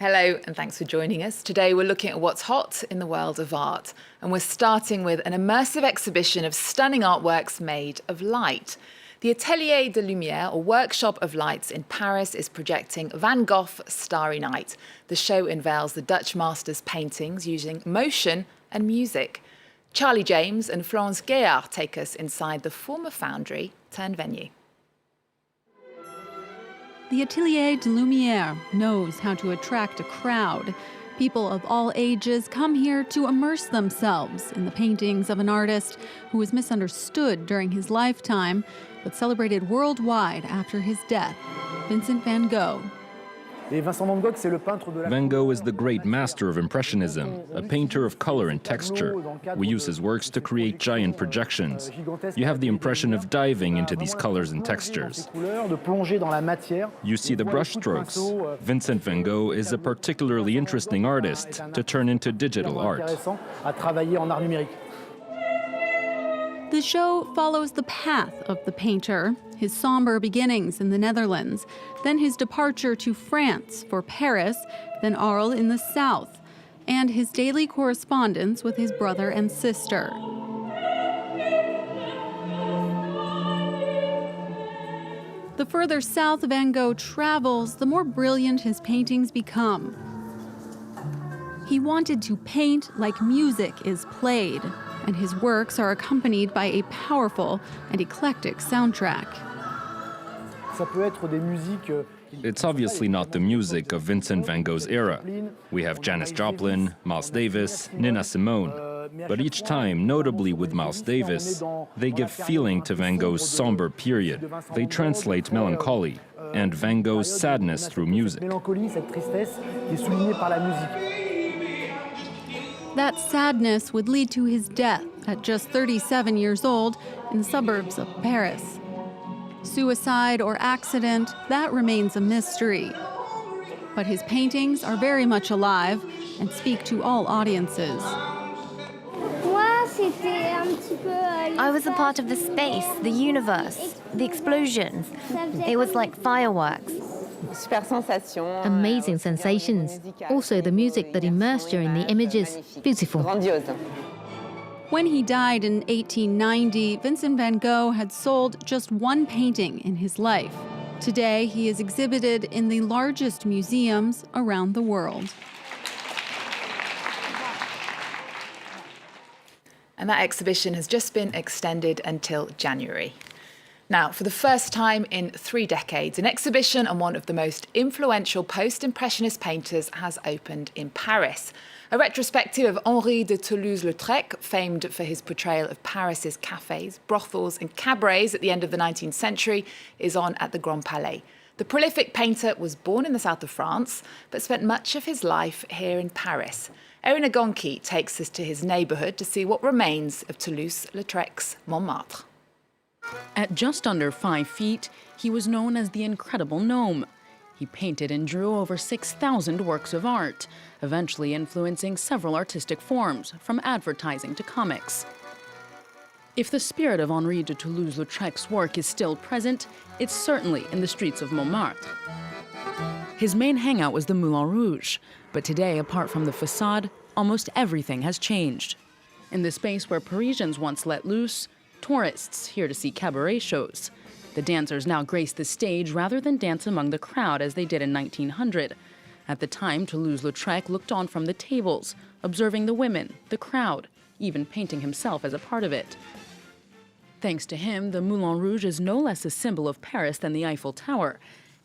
Hello, and thanks for joining us. Today we're looking at what's hot in the world of art, and we're starting with an immersive exhibition of stunning artworks made of light. The Atelier De Lumiere, or Workshop of Lights in Paris, is projecting Van Gogh's Starry Night. The show unveils the Dutch master's paintings using motion and music. Charlie James and Florence Gaillard take us inside the former foundry turned venue. The Atelier De Lumiere knows how to attract a crowd. People of all ages come here to immerse themselves in the paintings of an artist who was misunderstood during his lifetime, but celebrated worldwide after his death, Vincent Van Gogh. Van Gogh is the great master of Impressionism, a painter of color and texture. We use his works to create giant projections. You have the impression of diving into these colors and textures. You see the brushstrokes. Vincent Van Gogh is a particularly interesting artist to turn into digital art. The show follows the path of the painter, his somber beginnings in the Netherlands, then his departure to France for Paris, then Arles in the south, and his daily correspondence with his brother and sister. The further south Van Gogh travels, the more brilliant his paintings become. He wanted to paint like music is played, and his works are accompanied by a powerful and eclectic soundtrack. It's obviously not the music of Vincent Van Gogh's era. We have Janis Joplin, Miles Davis, Nina Simone. But each time, notably with Miles Davis, they give feeling to Van Gogh's somber period. They translate melancholy and Van Gogh's sadness through music. That sadness would lead to his death at just 37 years old in the suburbs of Paris. Suicide or accident, that remains a mystery. But his paintings are very much alive and speak to all audiences. I was a part of the space, the universe, the explosions. It was like fireworks. Amazing sensations. Also the music that immersed you in the images. Beautiful. When he died in 1890, Vincent van Gogh had sold just one painting in his life. Today, he is exhibited in the largest museums around the world. And that exhibition has just been extended until January. Now, for the first time in 3 decades, an exhibition on one of the most influential post-impressionist painters has opened in Paris. A retrospective of Henri de Toulouse-Lautrec, famed for his portrayal of Paris's cafes, brothels and cabarets at the end of the 19th century, is on at the Grand Palais. The prolific painter was born in the south of France, but spent much of his life here in Paris. Erin Agonki takes us to his neighbourhood to see what remains of Toulouse-Lautrec's Montmartre. At just under 5 feet, he was known as the Incredible Gnome. He painted and drew over 6,000 works of art, eventually influencing several artistic forms, from advertising to comics. If the spirit of Henri de Toulouse-Lautrec's work is still present, it's certainly in the streets of Montmartre. His main hangout was the Moulin Rouge, but today, apart from the facade, almost everything has changed. In the space where Parisians once let loose, tourists here to see cabaret shows. The dancers now grace the stage rather than dance among the crowd as they did in 1900. At the time, Toulouse-Lautrec looked on from the tables, observing the women, the crowd, even painting himself as a part of it. Thanks to him, the Moulin Rouge is no less a symbol of Paris than the Eiffel Tower.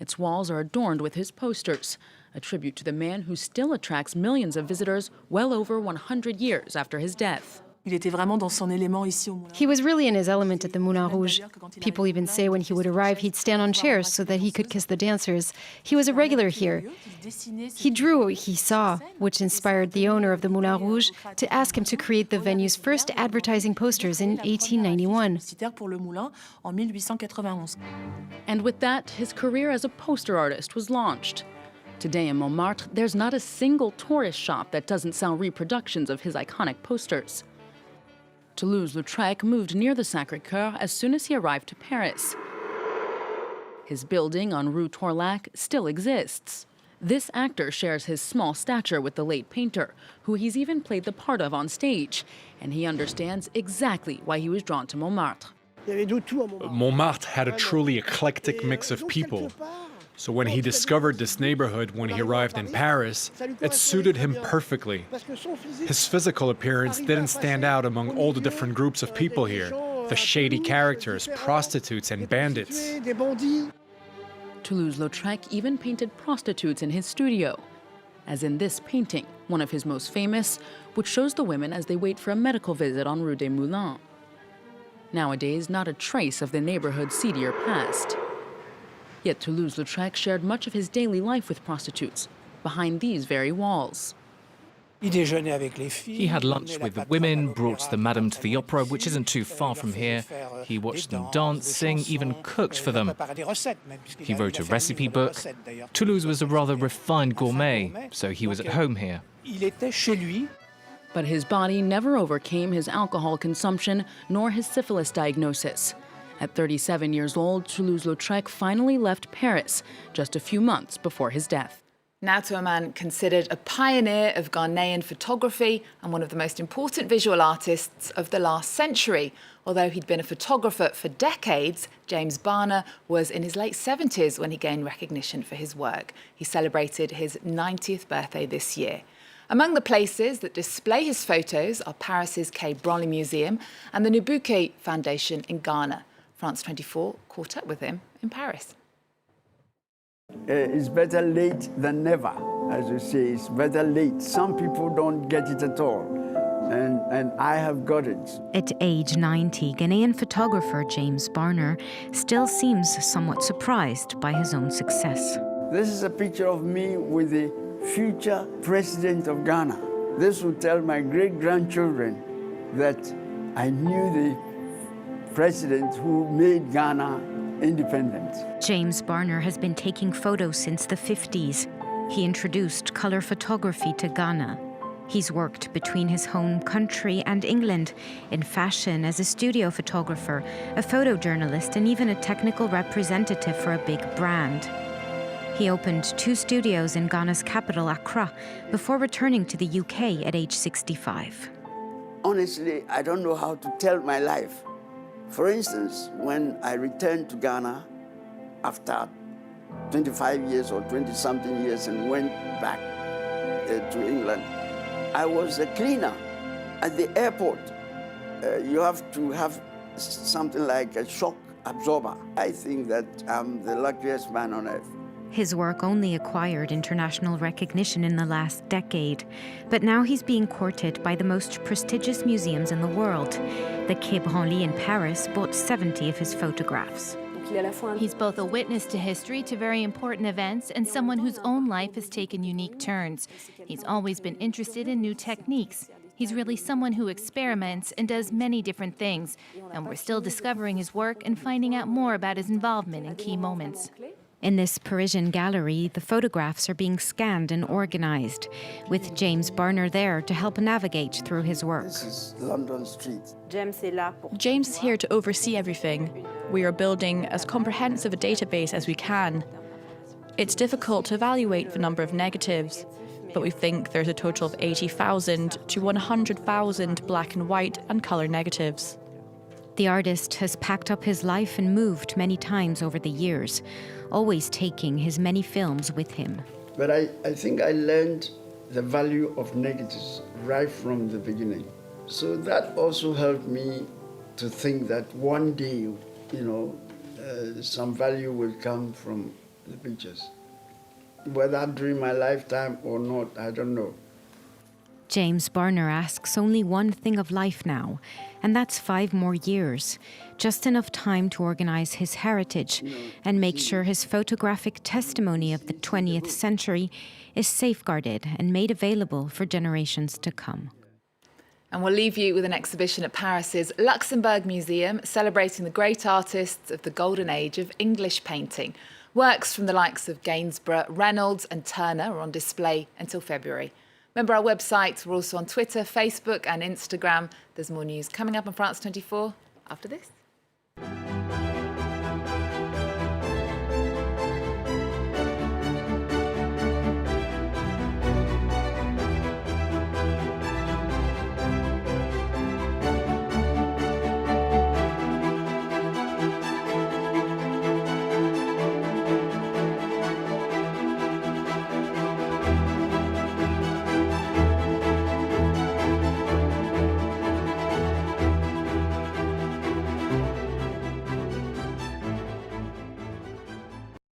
Its walls are adorned with his posters, a tribute to the man who still attracts millions of visitors well over 100 years after his death. He was really in his element at the Moulin Rouge. People even say when he would arrive, he'd stand on chairs so that he could kiss the dancers. He was a regular here. He drew what he saw, which inspired the owner of the Moulin Rouge to ask him to create the venue's first advertising posters in 1891. And with that, his career as a poster artist was launched. Today in Montmartre, there's not a single tourist shop that doesn't sell reproductions of his iconic posters. Toulouse-Lautrec moved near the Sacré-Cœur as soon as he arrived to Paris. His building on Rue Torlac still exists. This actor shares his small stature with the late painter, who he's even played the part of on stage, and he understands exactly why he was drawn to Montmartre. Montmartre had a truly eclectic mix of people. So when he discovered this neighborhood when he arrived in Paris, it suited him perfectly. His physical appearance didn't stand out among all the different groups of people here, the shady characters, prostitutes, and bandits. Toulouse-Lautrec even painted prostitutes in his studio, as in this painting, one of his most famous, which shows the women as they wait for a medical visit on Rue des Moulins. Nowadays, not a trace of the neighborhood's seedier past. Yet Toulouse-Lautrec shared much of his daily life with prostitutes, behind these very walls. He had lunch with the women, brought the madam to the opera, which isn't too far from here. He watched them dance, sing, even cooked for them. He wrote a recipe book. Toulouse was a rather refined gourmet, so he was at home here. But his body never overcame his alcohol consumption nor his syphilis diagnosis. At 37 years old, Toulouse-Lautrec finally left Paris just a few months before his death. Now to a man considered a pioneer of Ghanaian photography and one of the most important visual artists of the last century. Although he'd been a photographer for decades, James Barnor was in his late 70s when he gained recognition for his work. He celebrated his 90th birthday this year. Among the places that display his photos are Paris's Quai Branly Museum and the Nubuke Foundation in Ghana. France 24 caught up with him in Paris. It's better late than never, as you say. It's better late. Some people don't get it at all, and I have got it. At age 90, Ghanaian photographer James Barnor still seems somewhat surprised by his own success. This is a picture of me with the future president of Ghana. This will tell my great-grandchildren that I knew the president who made Ghana independent. James Barnor has been taking photos since the 50s. He introduced color photography to Ghana. He's worked between his home country and England, in fashion, as a studio photographer, a photojournalist, and even a technical representative for a big brand. He opened 2 studios in Ghana's capital, Accra, before returning to the UK at age 65. Honestly, I don't know how to tell my life. For instance, when I returned to Ghana after 25 years or 20-something years and went back to England, I was a cleaner at the airport. You have to have something like a shock absorber. I think that I'm the luckiest man on earth. His work only acquired international recognition in the last decade, but now he's being courted by the most prestigious museums in the world. The Quai Branly in Paris bought 70 of his photographs. He's both a witness to history, to very important events, and someone whose own life has taken unique turns. He's always been interested in new techniques. He's really someone who experiments and does many different things, and we're still discovering his work and finding out more about his involvement in key moments. In this Parisian gallery, the photographs are being scanned and organized, with James Barnor there to help navigate through his work. This is London Street. James is here to oversee everything. We are building as comprehensive a database as we can. It's difficult to evaluate the number of negatives, but we think there's a total of 80,000 to 100,000 black and white and color negatives. The artist has packed up his life and moved many times over the years, always taking his many films with him. But I think I learned the value of negatives right from the beginning. So that also helped me to think that one day, some value will come from the pictures. Whether during my lifetime or not, I don't know. James Barnor asks only one thing of life now, and that's 5 more years. Just enough time to organize his heritage and make sure his photographic testimony of the 20th century is safeguarded and made available for generations to come. And we'll leave you with an exhibition at Paris's Luxembourg Museum celebrating the great artists of the golden age of English painting. Works from the likes of Gainsborough, Reynolds and Turner are on display until February. Remember our website, we're also on Twitter, Facebook and Instagram. There's more news coming up on France 24 after this.